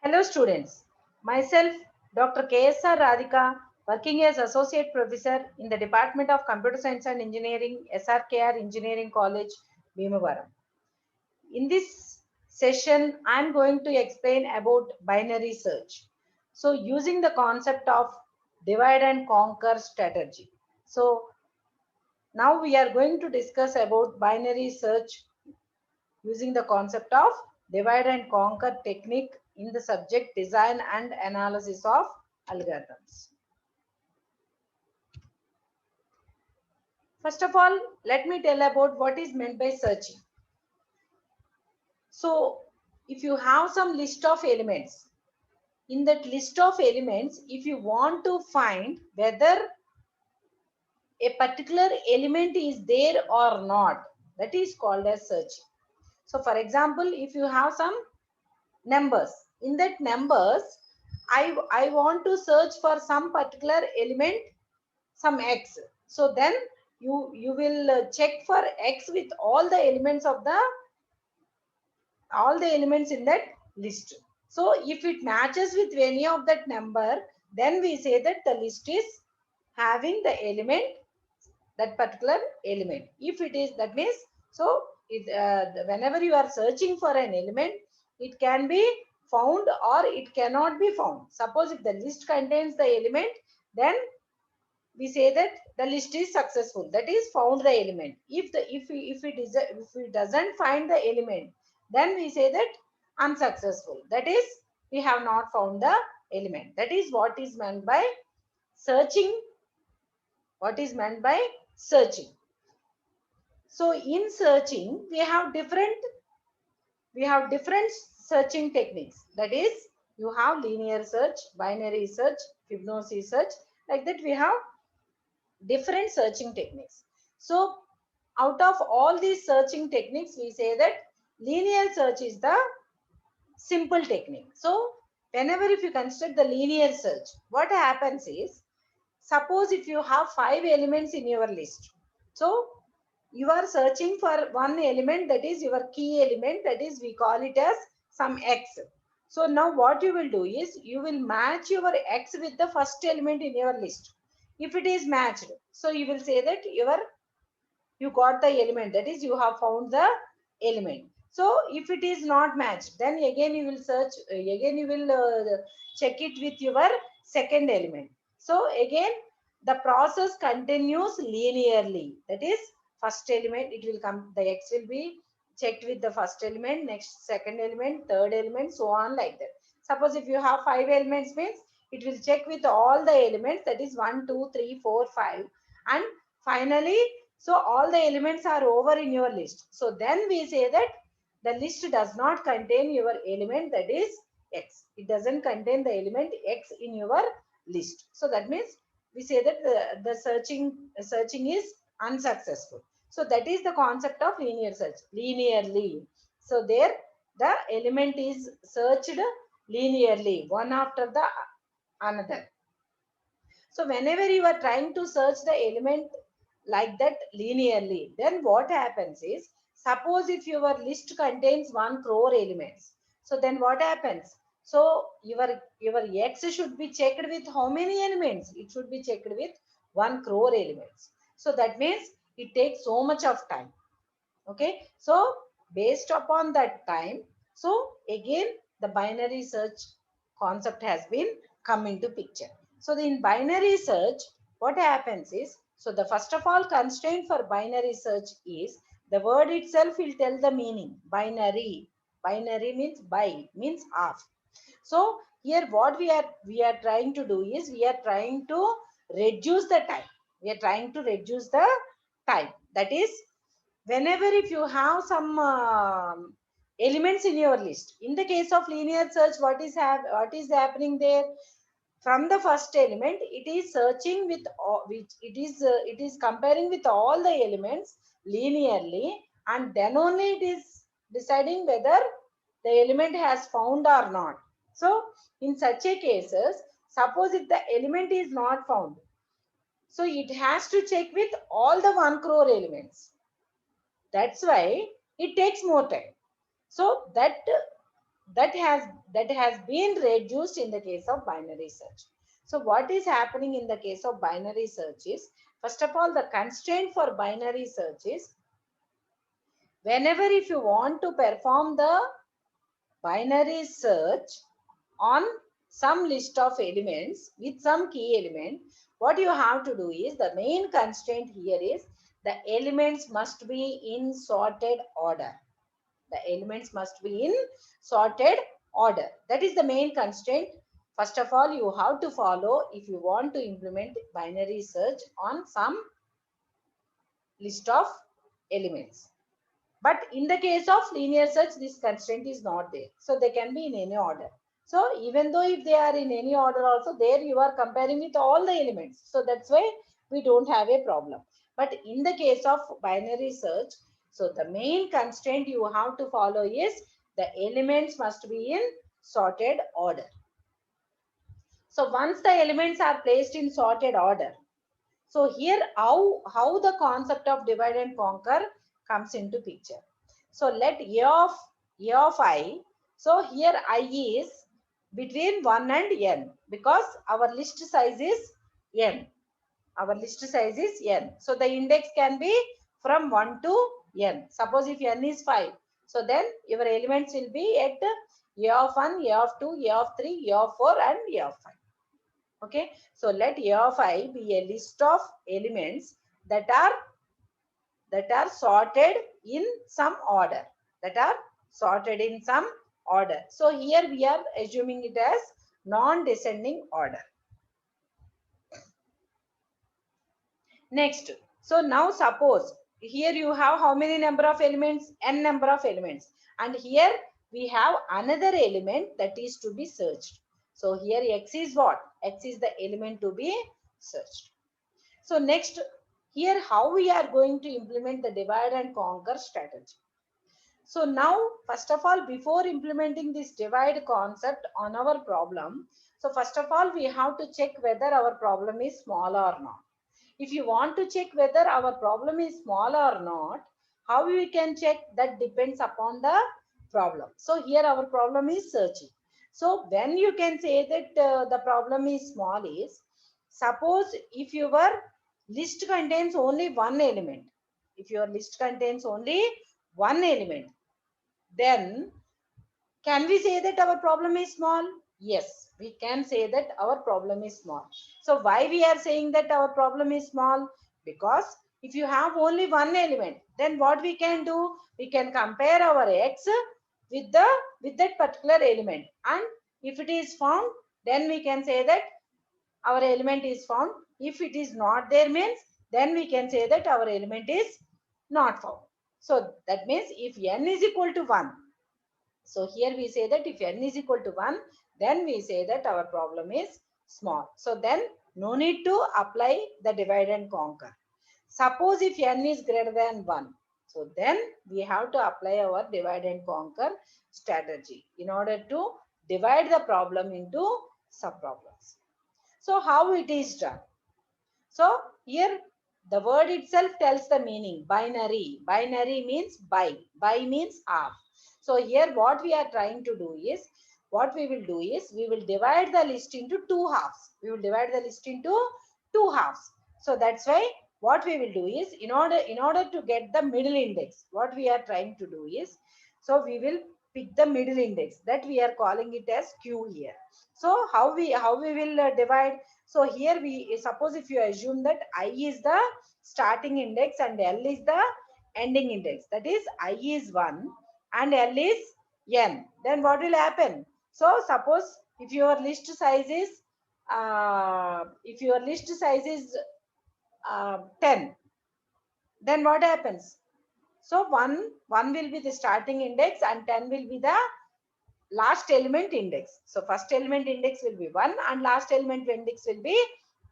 Hello students, myself Dr. KSR Radhika, working as Associate Professor in the Department of Computer Science and Engineering, SRKR Engineering College, Bhimavaram. In this session, I am going to explain about binary search. So using the concept of divide and conquer strategy. So now we are going to discuss about binary search using the concept of divide and conquer technique in the subject design and analysis of algorithms. First of all, let me tell about what is meant by searching. So, if you have some list of elements, in that list of elements, if you want to find whether a particular element is there or not, that is called as searching. So, for example, if you have some numbers, in that numbers, I want to search for some particular element, some x. So then you will check for x with all the elements of the all the elements in that list. So if it matches with any of that number, then we say that the list is having the element, that particular element. If it is, that means, so whenever you are searching for an element, it can be found or it cannot be found. Suppose if the list contains the element, then we say that the list is successful, that is found the element. If it doesn't find the element, then we say that unsuccessful, that is we have not found the element. That is what is meant by searching. What is meant by searching? So in searching, we have different searching techniques. That is, you have linear search, binary search, Fibonacci search. Like that, we have different searching techniques. So out of all these searching techniques, we say that linear search is the simple technique. So whenever if you construct the linear search, what happens is, suppose if you have 5 elements in your list. So you are searching for one element, that is your key element, that is we call it as some x. So now what you will do is, you will match your x with the first element in your list. If it is matched, so you will say that you got the element, that is you have found the element. So if it is not matched, then again you will search, again you will check it with your second element. So again the process continues linearly. That is, first element, it will come, the x will be checked with the first element, next second element, third element, so on, like that. Suppose if you have 5 elements, means it will check with all the elements, that is 1 2 3 4 5, and finally, so all the elements are over in your list. So then we say that the list does not contain your element, that is x. It doesn't contain the element x in your list. So that means we say that the searching is unsuccessful. So that is the concept of linear search, linearly. So there the element is searched linearly, one after the another. So whenever you are trying to search the element like that linearly, then what happens is, suppose if your list contains 1 crore elements, so then what happens? So your x should be checked with how many elements? It should be checked with 1 crore elements. So that means it takes so much of time. Okay, so based upon that time, so again the binary search concept has been come into picture. So in binary search, what happens is, so the first of all constraint for binary search is, the word itself will tell the meaning. Binary means by, means of. So here what we are trying to do is, we are trying to reduce the time. We are trying to reduce the time. That is, whenever if you have some elements in your list, in the case of linear search, what is happening there? From the first element, it is searching with which it is comparing with all the elements linearly, and then only it is deciding whether the element has found or not. So in such a cases, suppose if the element is not found, so it has to check with all the 1 crore elements. That's why it takes more time. So that that has been reduced in the case of binary search. So what is happening in the case of binary search is, first of all, the constraint for binary search is, whenever if you want to perform the binary search on some list of elements with some key element, what you have to do is, the main constraint here is the elements must be in sorted order. The elements must be in sorted order. That is the main constraint. First of all, you have to follow if you want to implement binary search on some list of elements. But in the case of linear search, this constraint is not there. So they can be in any order. So even though if they are in any order also, there you are comparing with all the elements. So that's why we don't have a problem. But in the case of binary search, so the main constraint you have to follow is the elements must be in sorted order. So once the elements are placed in sorted order, so here how the concept of divide and conquer comes into picture. So let a of I. So here I is between 1 and n, because our list size is n. Our list size is n. So the index can be from 1 to n. Suppose if n is 5, so then your elements will be at a of 1, a of 2, a of 3, a of 4 and a of 5. Okay, so let a of I be a list of elements that are sorted in some order, that are sorted in some order. So here we are assuming it as non-descending order. Next, so now suppose here you have how many number of elements? N number of elements, and here we have another element that is to be searched. So here X is what? X is the element to be searched. So next, here how we are going to implement the divide and conquer strategy. So now, first of all, before implementing this divide concept on our problem, so first of all, we have to check whether our problem is small or not. If you want to check whether our problem is small or not, how we can check? That depends upon the problem. So here our problem is searching. So when you can say that the problem is small is, suppose if your list contains only one element, if your list contains only one element, then can we say that our problem is small? Yes, we can say that our problem is small. So why we are saying that our problem is small? Because if you have only one element, then what we can do? We can compare our X with that particular element, and if it is found, then we can say that our element is found. If it is not there means, then we can say that our element is not found. So that means if n is equal to 1, so here we say that if n is equal to 1, then we say that our problem is small. So then no need to apply the divide and conquer. Suppose if n is greater than 1, so then we have to apply our divide and conquer strategy in order to divide the problem into subproblems. So how it is done? So here the word itself tells the meaning, binary. Binary means by. By means half. So here what we are trying to do is, what we will do is, we will divide the list into two halves. We will divide the list into two halves. So that's why what we will do is, in order to get the middle index, what we are trying to do is, so we will pick the middle index, that we are calling it as Q here. So how we will divide? So here we suppose if you assume that I is the starting index and L is the ending index, that is I is 1 and L is n, then what will happen? So suppose if your list size is 10, then what happens? So 1 will be the starting index and 10 will be the last element index. So first element index will be 1 and last element index will be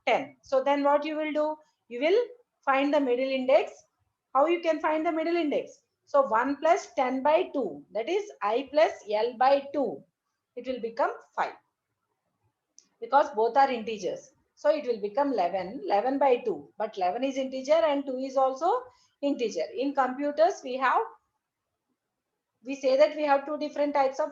10. So then what you will do? You will find the middle index. How you can find the middle index? So 1 plus 10 by 2, that is I plus L by 2. It will become 5 because both are integers. So it will become 11, 11 by 2. But 11 is integer and 2 is also integer. In computers, we say that we have two different types of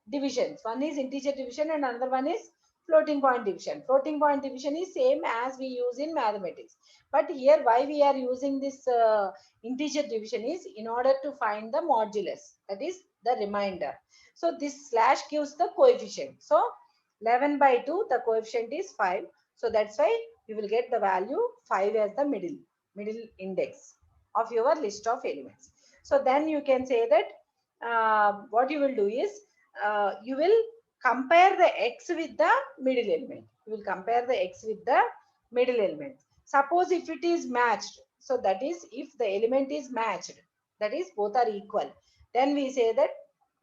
divisions. One is integer division and another one is floating point division. Floating point division is same as we use in mathematics. But here why we are using this integer division is in order to find the modulus, that is the remainder. So this slash gives the coefficient. So 11 by 2, the coefficient is 5. So that's why you will get the value 5 as the middle index of your list of elements. So then you can say that what you will do is you will compare the x with the middle element. You will compare the x with the middle element. Suppose if it is matched, so that is if the element is matched, that is both are equal, then we say that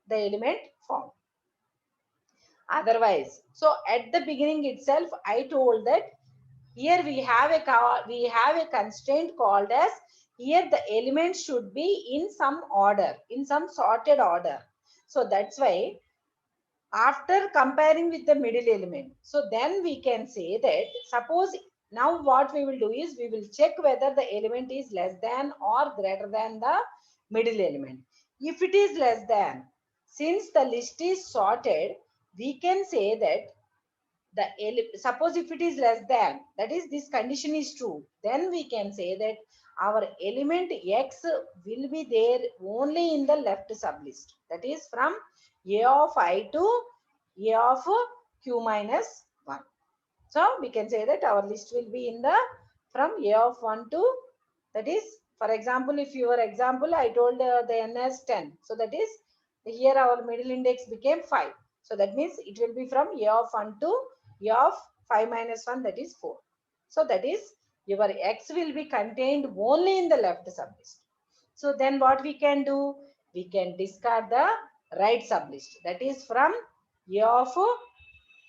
the element formed. Otherwise, so at the beginning itself, I told that here we have a constraint called as here the elements should be in some order, in some sorted order. So that's why after comparing with the middle element, so then we can say that suppose now what we will do is we will check whether the element is less than or greater than the middle element. If it is less than, since the list is sorted, we can say that suppose if it is less than, that is this condition is true, then we can say that our element x will be there only in the left sublist, that is from a of I to a of q minus 1. So we can say that our list will be in the from a of 1 to, that is for example, if your example I told the n as 10, so that is here our middle index became 5. So that means it will be from a of 1 to a of 5 minus 1, that is 4. So that is your x will be contained only in the left sublist. So then what we can do? We can discard the right sublist, that is from a of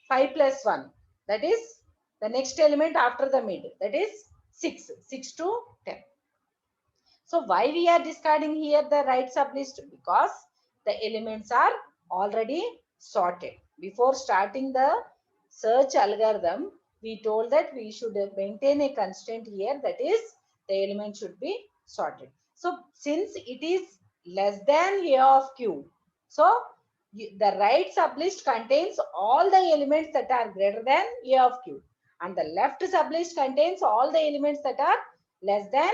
5 plus 1, that is the next element after the mid, that is 6 to 10. So why we are discarding here the right sublist? Because the elements are already sorted. Before starting the search algorithm, we told that we should maintain a constraint here, that is the element should be sorted. So since it is less than a of q, so the right sublist contains all the elements that are greater than a of q, and the left sublist contains all the elements that are less than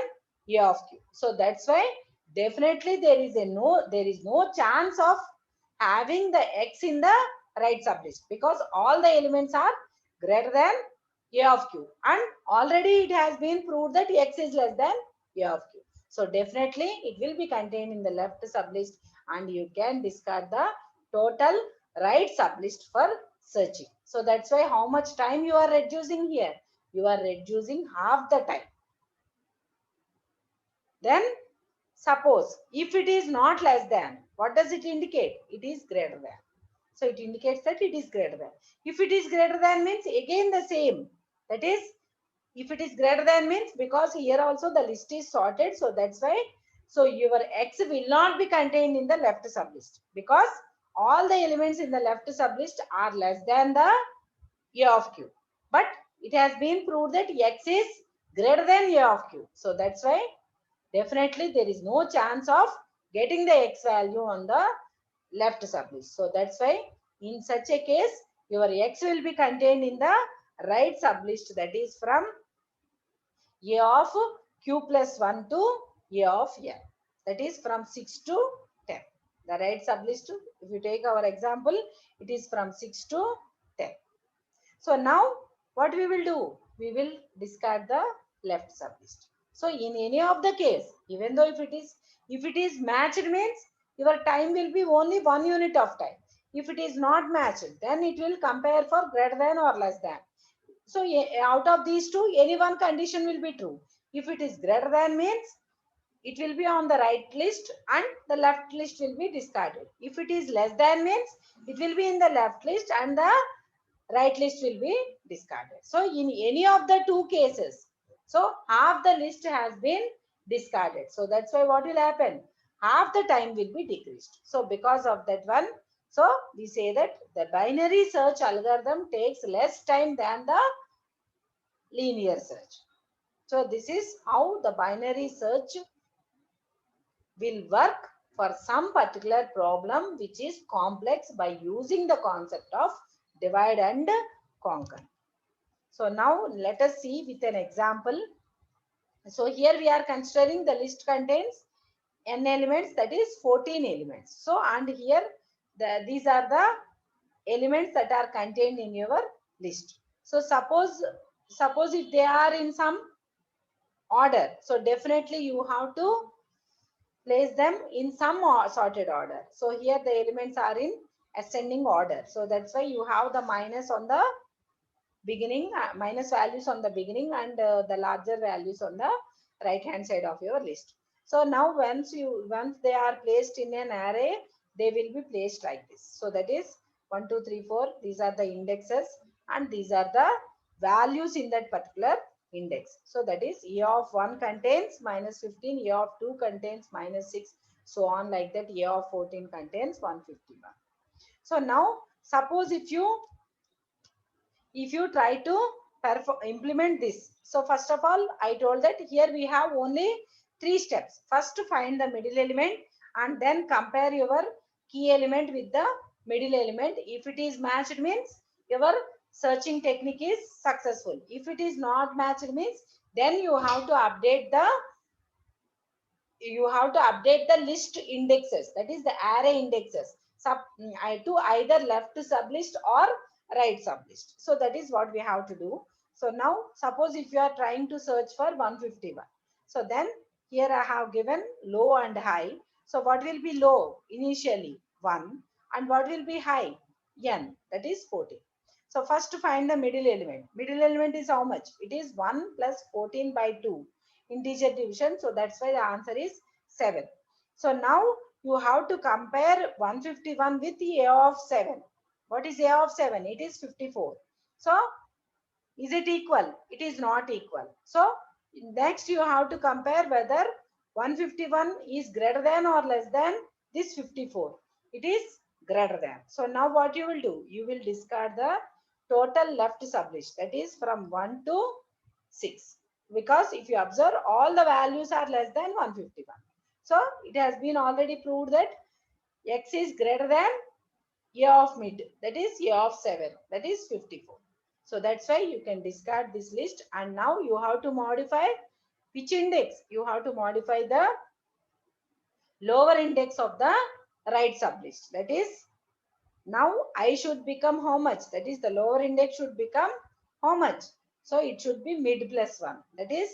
a of q. So that's why definitely there is no chance of having the x in the right sublist, because all the elements are greater than a of q, and already it has been proved that x is less than a of q. So definitely it will be contained in the left sublist, and you can discard the total right sublist for searching. So that's why how much time you are reducing here? You are reducing half the time. Then suppose if it is not less than, what does it indicate? It is greater than. So it indicates that it is greater than. If it is greater than means again the same. That is, if it is greater than means, because here also the list is sorted. So that's why, so your x will not be contained in the left sublist, because all the elements in the left sublist are less than the a of q. But it has been proved that x is greater than a of q. So that's why definitely there is no chance of getting the x value on the left sublist. So that's why in such a case, your x will be contained in the right sublist, that is from a of q plus 1 to a of n. That is from 6 to 10. The right sublist, if you take our example, it is from 6 to 10. So now what we will do? We will discard the left sublist. So in any of the case, even though if it is matched means your time will be only 1 unit of time. If it is not matched, then it will compare for greater than or less than. So out of these two, any one condition will be true. If it is greater than means it will be on the right list and the left list will be discarded. If it is less than means it will be in the left list and the right list will be discarded. So in any of the two cases, so half the list has been discarded. So that's why what will happen? Half the time will be decreased. So because of that one, so we say that the binary search algorithm takes less time than the linear search. So this is how the binary search will work for some particular problem which is complex by using the concept of divide and conquer. So now let us see with an example. So here we are considering the list contains n elements, that is 14 elements. So and here these are the elements that are contained in your list. So suppose if they are in some order, so definitely you have to place them in some sorted order. So here the elements are in ascending order. So that's why you have the minus on the beginning, minus values on the beginning, and the larger values on the right hand side of your list. So now once they are placed in an array, they will be placed like this. So that is 1 2 3 4, these are the indexes and these are the values in that particular index. So that is E of 1 contains minus 15, E of 2 contains minus 6, so on like that. E of 14 contains 151. So now suppose if you try to implement this. So first of all, I told that here we have only 3 steps. First, find the middle element and then compare your key element with the middle element. If it is matched means your searching technique is successful. If it is not matched means then you have to update the list indexes, that is the array indexes, to either left sublist or right sublist. So that is what we have to do. So now suppose if you are trying to search for 151, so then here I have given low and high. So what will be low initially? 1. And what will be high? N, that is 14. So first to find the middle element. Middle element is how much? It is 1 plus 14 by 2, integer division. So that's why the answer is 7. So now you have to compare 151 with A of 7. What is A of 7? It is 54. So is it equal? It is not equal. So next you have to compare whether 151 is greater than or less than this 54. It is greater than. So now what you will do? You will discard the total left sublist, that is from 1 to 6. Because if you observe, all the values are less than 151. So it has been already proved that x is greater than A of mid, that is A of 7, that is 54. So that's why you can discard this list, and now you have to modify which index? You have to modify the lower index of the right sublist. That is, now I should become how much? That is, the lower index should become how much? So it should be mid plus 1. That is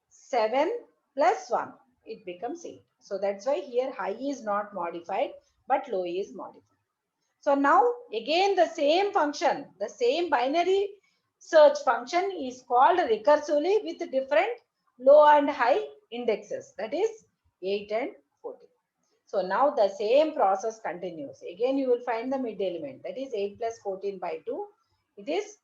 7 plus 1. It becomes 8. So that's why here high is not modified, but low is modified. So now again the same function, the same binary search function is called recursively with different low and high indexes. That is 8 and 14. So now the same process continues. Again you will find the mid element, that is 8 plus 14 by 2. It is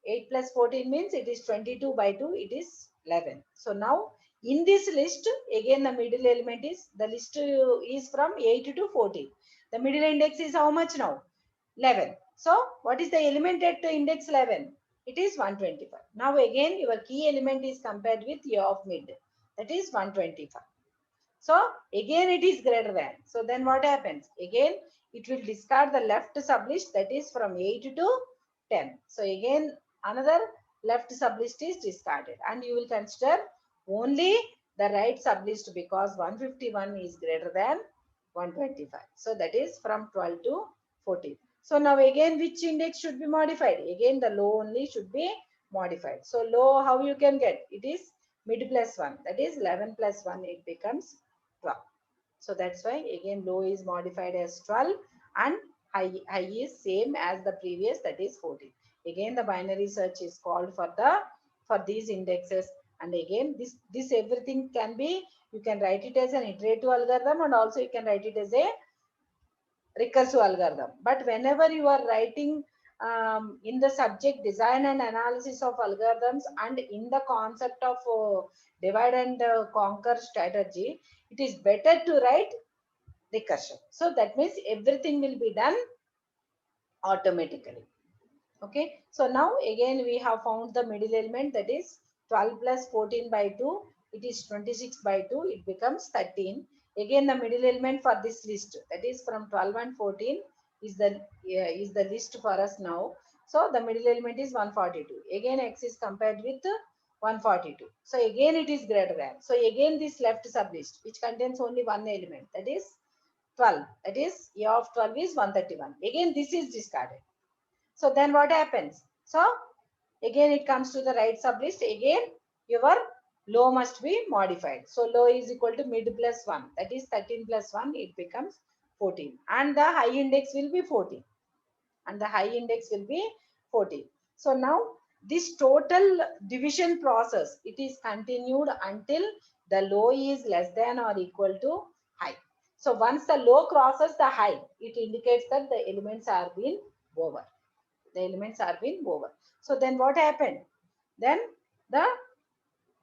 8 plus 14 means it is 22 by 2. It is 11. So now in this list, again the middle element is, the list is from 8 to 14. The middle index is how much now? 11. So what is the element at index 11? It is 125. Now again your key element is compared with A of mid. That is 125. So again it is greater than. So then what happens? Again it will discard the left sublist, that is from 8 to 10. So again another left sublist is discarded, and you will consider only the right sublist because 151 is greater than 125. So that is from 12 to 14. So now again which index should be modified? Again the low only should be modified. So low, how you can get? It is mid plus 1, that is 11 plus 1, it becomes 12. So that's why again low is modified as 12 and high is same as the previous, that is 14. Again the binary search is called for these indexes, and again this everything can be, you can write it as an iterative algorithm and also you can write it as a recursive algorithm. But whenever you are writing in the subject design and analysis of algorithms and in the concept of divide and conquer strategy, it is better to write recursion. So that means everything will be done automatically. Okay. So now again we have found the middle element, that is 12 plus 14 by 2. It is 26 by 2. It becomes 13. Again, the middle element for this list, that is from 12 and 14, is the list for us now. So the middle element is 142. Again, x is compared with 142. So again, it is greater than. So again, this left sublist, which contains only one element, that is 12. That is, a of 12 is 131. Again, this is discarded. So then what happens? So again, it comes to the right sublist. Again, your low must be modified. So low is equal to mid plus 1. That is 13 plus 1. It becomes 14. And the high index will be 14. And the high index will be 14. So now this total division process, it is continued until the low is less than or equal to high. So once the low crosses the high, it indicates that the elements are being over. The elements are being over. So then what happened? Then the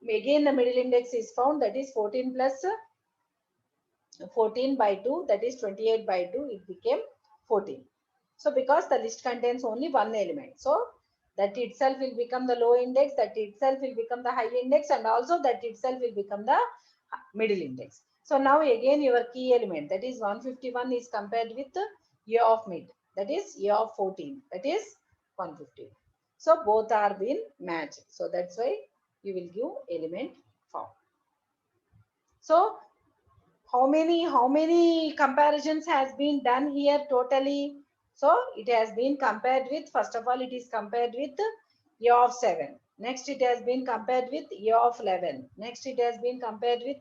again the middle index is found, that is 14 plus 14 by 2, that is 28 by 2, it became 14. So because the list contains only one element, so that itself will become the low index, that itself will become the high index, and also that itself will become the middle index. So now again your key element, that is 151, is compared with a of mid, that is a of 14, that is 150. So both are being matched. So that's why you will give element form. So how many comparisons has been done here totally? So it has been compared with, first of all, it is compared with a of 7. Next it has been compared with a of 11. Next it has been compared with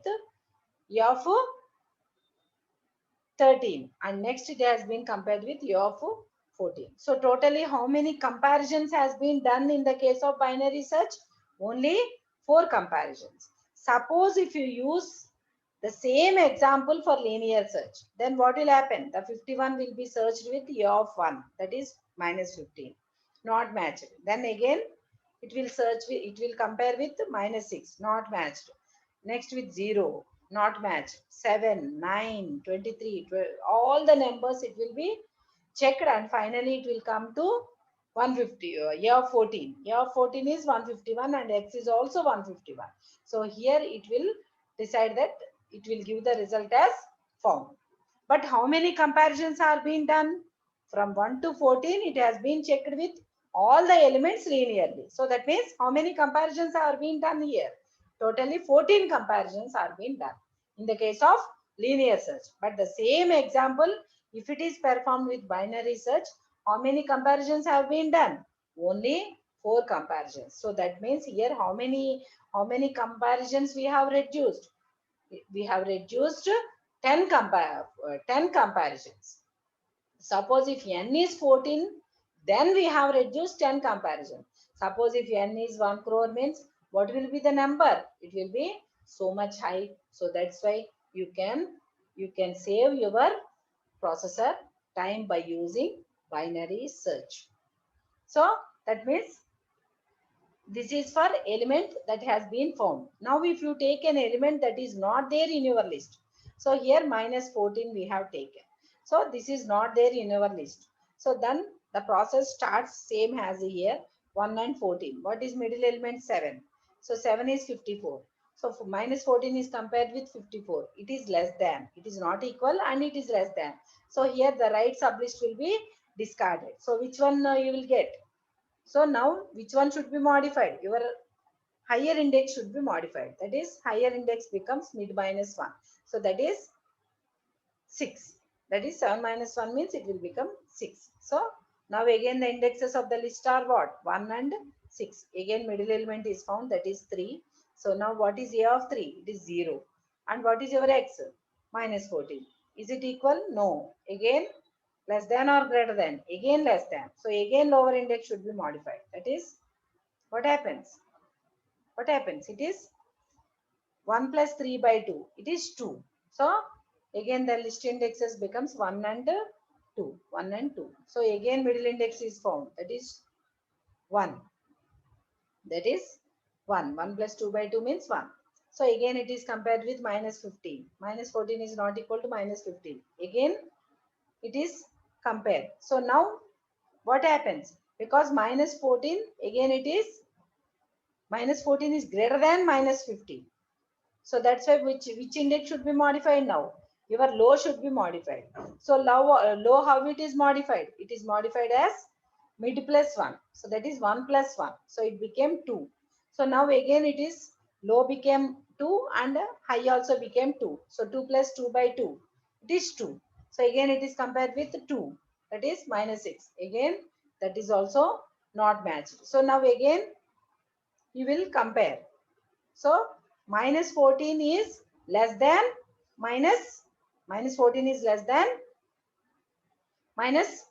a of 13, and next it has been compared with a of 14. So totally how many comparisons has been done in the case of binary search? Only 4 comparisons. Suppose if you use the same example for linear search, then what will happen? The 51 will be searched with a of 1, that is minus 15, not matched. Then again it will search with, it will compare with minus 6, not matched. Next with 0, not matched. 7, 9, 23, 12, all the numbers it will be checked, and finally it will come to 150. A of 14. A of 14 is 151 and x is also 151. So here it will decide that it will give the result as found. But how many comparisons are being done? From 1 to 14, it has been checked with all the elements linearly. So that means how many comparisons are being done here? Totally 14 comparisons are being done in the case of linear search. But the same example, if it is performed with binary search, how many comparisons have been done? Only 4 comparisons. So that means here how many comparisons we have reduced? We have reduced 10 comparisons. Suppose if n is 14, then we have reduced 10 comparisons. Suppose if n is 1 crore means what will be the number? It will be so much high. So that's why you can save your processor time by using binary search. So that means this is for element that has been found. Now if you take an element that is not there in your list, so here minus 14 we have taken, so this is not there in our list. So then the process starts same as here, 1 and 14. What is middle element? 7. So 7 is 54. So minus 14 is compared with 54. It is less than, it is not equal, and it is less than. So here the right sublist will be discarded. So which one you will get? So now which one should be modified? Your higher index should be modified. That is, higher index becomes mid minus 1. So that is 6. That is 7 minus 1 means it will become 6. So now again the indexes of the list are what? 1 and 6. Again middle element is found, that is 3. So now what is a of 3? It is 0. And what is your x? Minus 14. Is it equal? No. Again less than or greater than? Again less than. So again lower index should be modified. That is, what happens? What happens? It is 1 plus 3 by 2. It is 2. So again the list indexes becomes 1 and 2. 1 and 2. So again middle index is found. That is 1. That is 1. 1 plus 2 by 2 means 1. So again it is compared with minus 15. Minus 14 is not equal to minus 15. Again it is compared. So now what happens? Because minus 14, again it is minus 14 is greater than minus 15. So that's why which index should be modified now? Your low should be modified. So low how it is modified? It is modified as mid plus 1. So that is 1 plus 1. So it became 2. So now again it is low became 2 and high also became 2. So 2 plus 2 by 2. It is 2. So again it is compared with 2. That is minus 6. Again that is also not matched. So now again you will compare. So minus 14 is less than minus 14 is less than minus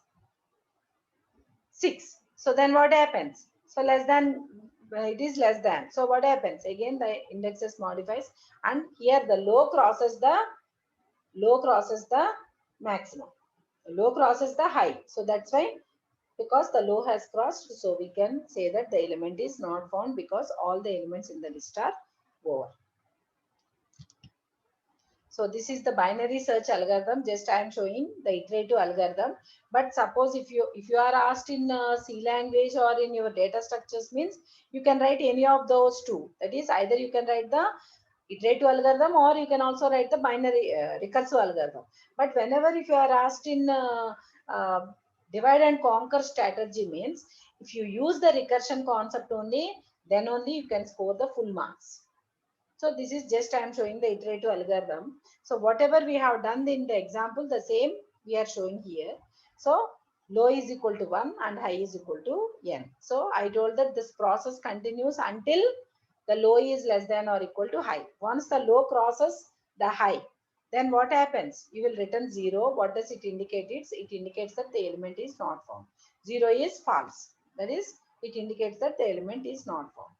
6. So then what happens? So less than, it is less than. So what happens? Again the indexes modifies and here the low crosses the maximum. Low crosses the high. So that's why, because the low has crossed, so we can say that the element is not found because all the elements in the list are over. So this is the binary search algorithm. Just I am showing the iterative algorithm. But suppose if you are asked in C language or in your data structures, means you can write any of those two. That is, either you can write the iterative algorithm or you can also write the binary recursive algorithm. But whenever if you are asked in divide and conquer strategy, means if you use the recursion concept only, then only you can score the full marks. So this is just I am showing the iterative algorithm. So whatever we have done in the example, the same we are showing here. So low is equal to 1 and high is equal to n. So I told that this process continues until the low is less than or equal to high. Once the low crosses the high, then what happens? You will return 0. What does it indicate? It indicates that the element is not found. 0 is false. That is, it indicates that the element is not found.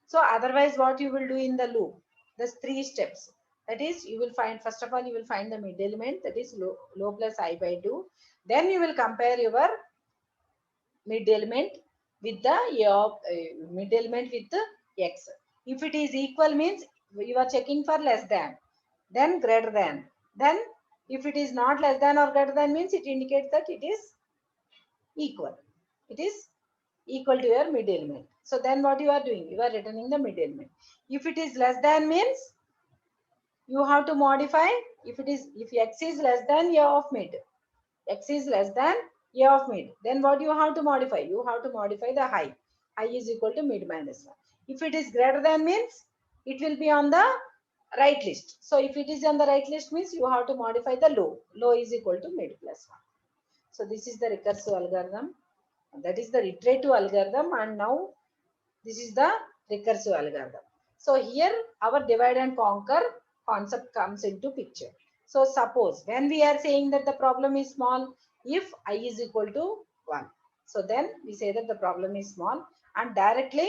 So otherwise what you will do in the loop? There's 3 steps. That is, you will find, first of all, you will find the mid element, that is low plus I by 2. Then you will compare your mid element with the mid element with the x. If it is equal, means you are checking for less than, then greater than. Then if it is not less than or greater than, means it indicates that it is equal. It is equal to your mid element. So then what you are doing? You are returning the mid element. If it is less than, means you have to modify. If x is less than a of mid, x is less than a of mid, then what you have to modify? You have to modify the high. High is equal to mid minus 1. If it is greater than, means it will be on the right list. So if it is on the right list, means you have to modify the low. Low is equal to mid plus 1. So this is the recursive algorithm. That is the iterative algorithm, and now this is the recursive algorithm. So here our divide and conquer concept comes into picture. So suppose when we are saying that the problem is small, if I is equal to 1. So then we say that the problem is small, and directly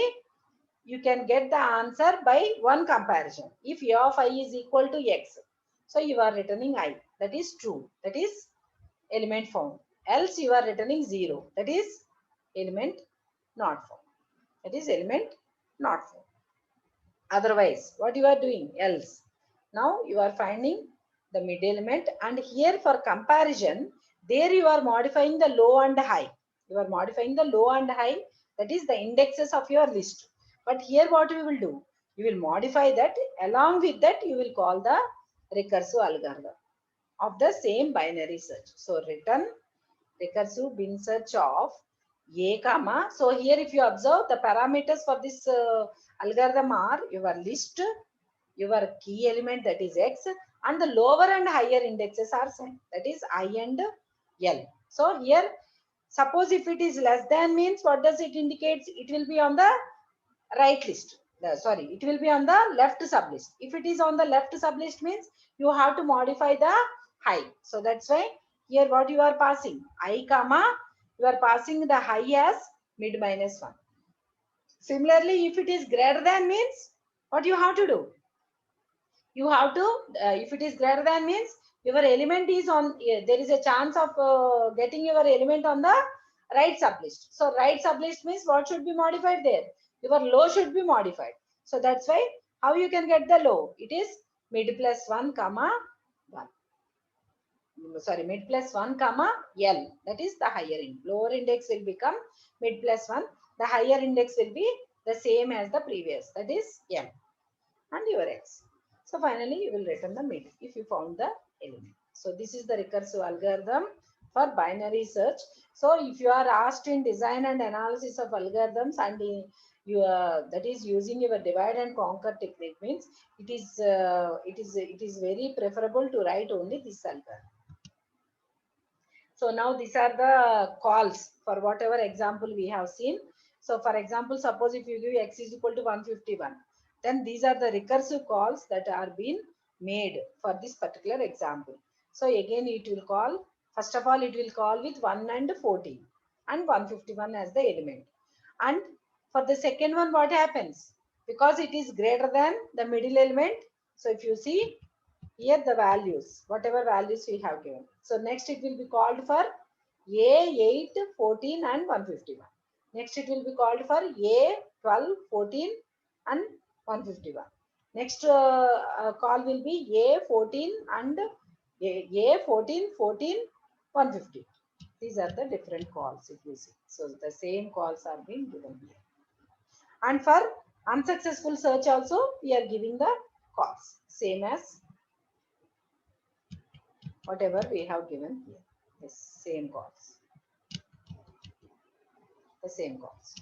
you can get the answer by one comparison. If a of I is equal to x, so you are returning I. That is true. That is element found. Else you are returning 0. That is element not found. That is element not found. Otherwise, what you are doing else? Now you are finding the mid element, and here for comparison, there you are modifying the low and high. You are modifying the low and high, that is the indexes of your list. But here what you will do? You will modify that. Along with that, you will call the recursive algorithm of the same binary search. So return recursive bin search of a comma. So here if you observe, the parameters for this algorithm are your list, your key element, that is x, and the lower and higher indexes are same, that is I and L. So here suppose if it is less than, means what does it indicate? It will be on the right list. Sorry, it will be on the left sublist. If it is on the left sublist, means you have to modify the high. So that's why here what you are passing? I comma, you are passing the high as mid minus 1. Similarly, if it is greater than, means what you have to do? You have to, if it is greater than, means your element is on, there is a chance of getting your element on the right sublist. So right sublist means what should be modified there? Your low should be modified. So that's why how you can get the low? It is mid plus 1 comma 1. Sorry, mid plus 1 comma L. That is the higher end. Lower index will become mid plus 1. The higher index will be the same as the previous. That is M and your X. So finally you will return the mid if you found the element. So this is the recursive algorithm for binary search. So if you are asked in design and analysis of algorithms and you that is using your divide and conquer technique, means it is very preferable to write only this algorithm. So now these are the calls for whatever example we have seen. So for example, suppose if you give x is equal to 151, then these are the recursive calls that are being made for this particular example. So again it will call, first of all it will call with 1 and 14 and 151 as the element. And for the second one, what happens? Because it is greater than the middle element. So if you see here the values, whatever values we have given. So next it will be called for A8, 14 and 151. Next it will be called for A12, 14 and 151. Next call will be A14 and A14, 14, 150. These are the different calls if you see. So the same calls are being given here. And for unsuccessful search also, we are giving the calls, same as whatever we have given here. The same calls. The same calls.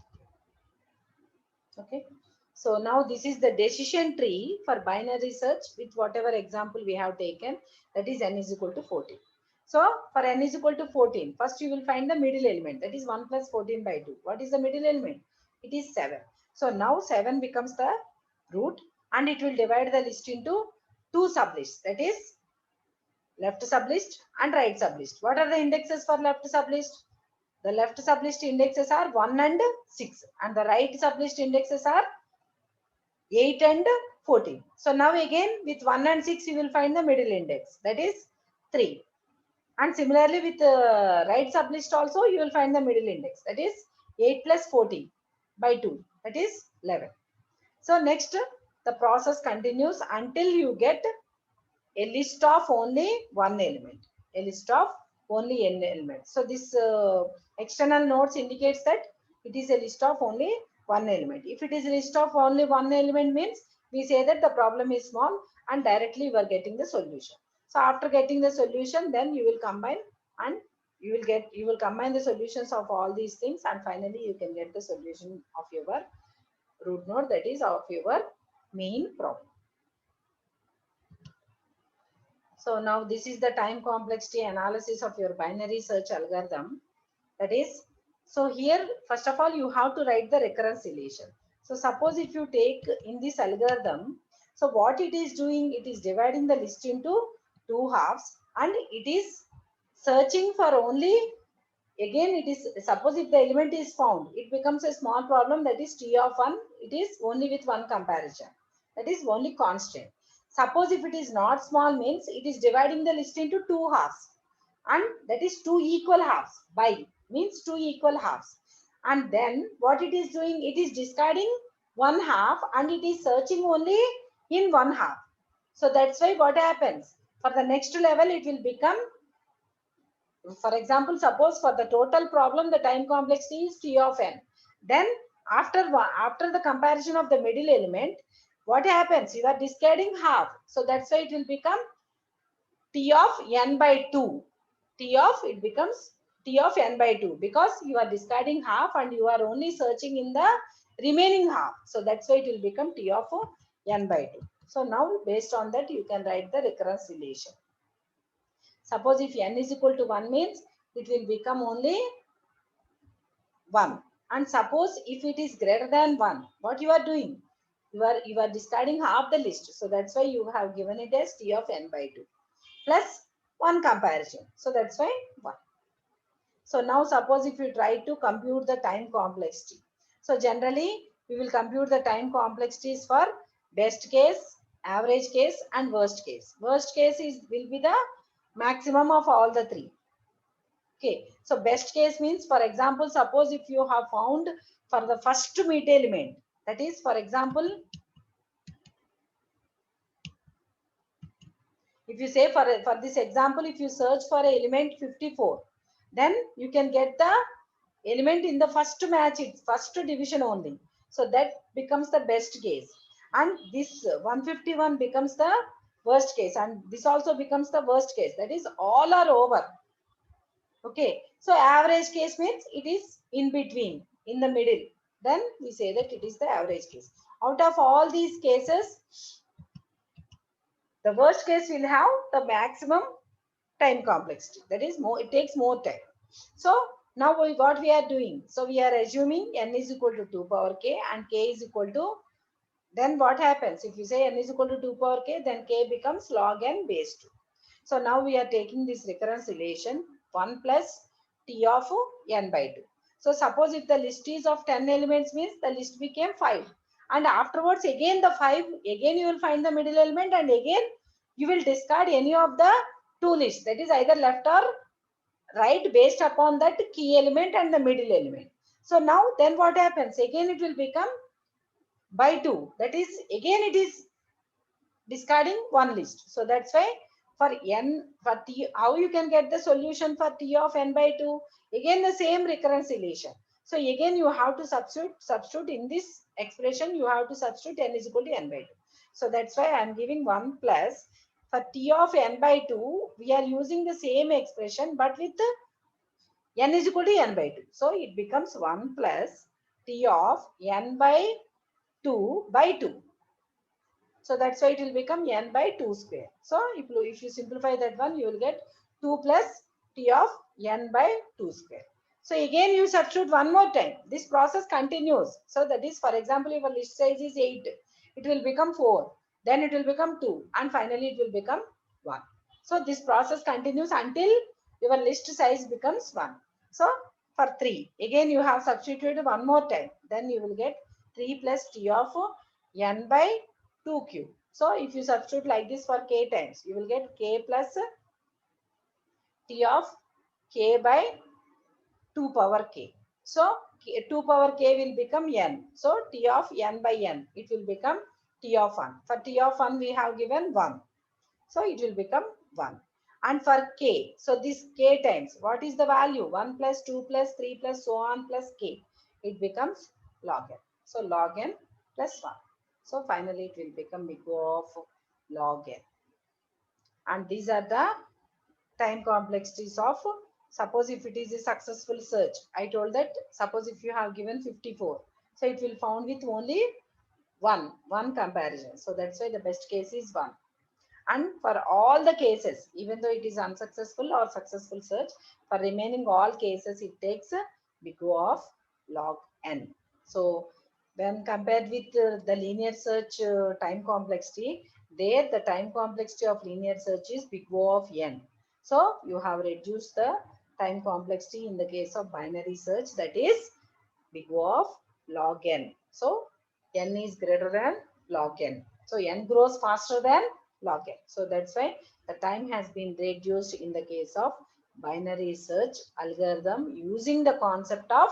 Okay. So now this is the decision tree for binary search with whatever example we have taken, that is n is equal to 14. So for n is equal to 14, first you will find the middle element, that is 1 plus 14 by 2. What is the middle element? It is 7. So now 7 becomes the root and it will divide the list into two sublists, that is left sublist and right sublist. What are the indexes for left sublist? The left sublist indexes are 1 and 6 and the right sublist indexes are 8 and 14. So now again with 1 and 6 you will find the middle index, that is 3. And similarly with right sublist also you will find the middle index, that is 8 plus 14 by 2, that is 11. So next the process continues until you get a list of only one element, a list of only n elements. So this external notes indicates that it is a list of only one element. If it is a list of only one element, means we say that the problem is small and directly we are getting the solution. So after getting the solution, then you will combine and you will combine the solutions of all these things and finally you can get the solution of your root node, that is of your main problem. So now this is the time complexity analysis of your binary search algorithm. That is, so here, first of all, you have to write the recurrence relation. So suppose if you take in this algorithm, so what it is doing, it is dividing the list into two halves and it is searching for only, again it is, suppose if the element is found, it becomes a small problem, that is T of 1, it is only with one comparison, that is only constant. Suppose if it is not small, means it is dividing the list into two halves and that is two equal halves, by means two equal halves. And then what it is doing, it is discarding one half and it is searching only in one half. So that's why what happens, for the next level it will become, for example, suppose for the total problem the time complexity is T of n. Then after the comparison of the middle element, what happens? You are discarding half. So that's why it will become T of n by 2. It becomes T of n by 2 because you are discarding half and you are only searching in the remaining half. So that's why it will become T of n by 2. So now based on that you can write the recurrence relation. Suppose if n is equal to 1, means it will become only 1. And suppose if it is greater than 1, what you are doing? You are discarding half the list. So that's why you have given it as T of n by 2 plus 1 comparison. So that's why 1. So now suppose if you try to compute the time complexity. So generally we will compute the time complexities for best case, average case and worst case. Worst case will be the maximum of all the three. Okay, so best case means, for example, suppose if you have found for the first meet element, that is, for example, if you say for this example, if you search for element 54, then you can get the element in the first match, it's first division only. So that becomes the best case. And this 151 becomes the worst case, and this also becomes the worst case. That is, all are over. Okay, so average case means it is in between, in the middle. Then we say that it is the average case. Out of all these cases, the worst case will have the maximum time complexity. That is more, it takes more time. So now what we are doing? So we are assuming n is equal to 2 power k and k is equal to, then what happens? If you say n is equal to 2 power k, then k becomes log n base 2. So now we are taking this recurrence relation 1 plus t of n by 2. So suppose if the list is of 10 elements, means the list became 5. And afterwards again the 5, again you will find the middle element, and again you will discard any of the two lists. That is either left or right based upon that key element and the middle element. So now then what happens? Again it will become by 2. That is, again it is discarding one list. So that's why for n, for t, how you can get the solution for t of n by 2? Again the same recurrence relation. So again you have to substitute in this expression, you have to substitute n is equal to n by 2. So that's why I am giving 1 plus, for t of n by 2, we are using the same expression but with n is equal to n by 2. So it becomes 1 plus t of n by 2 by 2. So that's why it will become n by 2 square. So if you simplify that one, you will get 2 plus t of n by 2 square. So again you substitute one more time. This process continues. So that is, for example, if your list size is 8, it will become 4. Then it will become 2. And finally it will become 1. So this process continues until your list size becomes 1. So for 3, again you have substituted one more time. Then you will get 3 plus t of n by 2q. So if you substitute like this for k times, you will get k plus t of k by 2 power k. So 2 power k will become n. So t of n by n, it will become t of 1. For t of 1, we have given 1. So it will become 1. And for k, so this k times, what is the value? 1 plus 2 plus 3 plus so on plus k. It becomes log n. So log n plus 1. So finally it will become big O of log n. And these are the time complexities of, suppose if it is a successful search. I told that suppose if you have given 54. So it will found with only one comparison. So that's why the best case is 1. And for all the cases, even though it is unsuccessful or successful search, for remaining all cases, it takes a big O of log n. So when compared with the linear search time complexity, there the time complexity of linear search is big O of n. So you have reduced the time complexity in the case of binary search, that is big O of log n. So n is greater than log n. So n grows faster than log n. So that's why the time has been reduced in the case of binary search algorithm using the concept of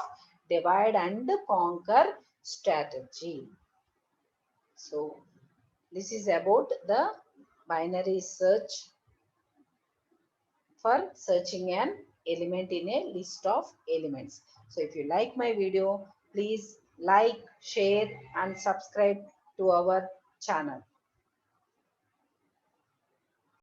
divide and conquer strategy. So this is about the binary search for searching an element in a list of elements. So if you like my video, please like, share and subscribe to our channel.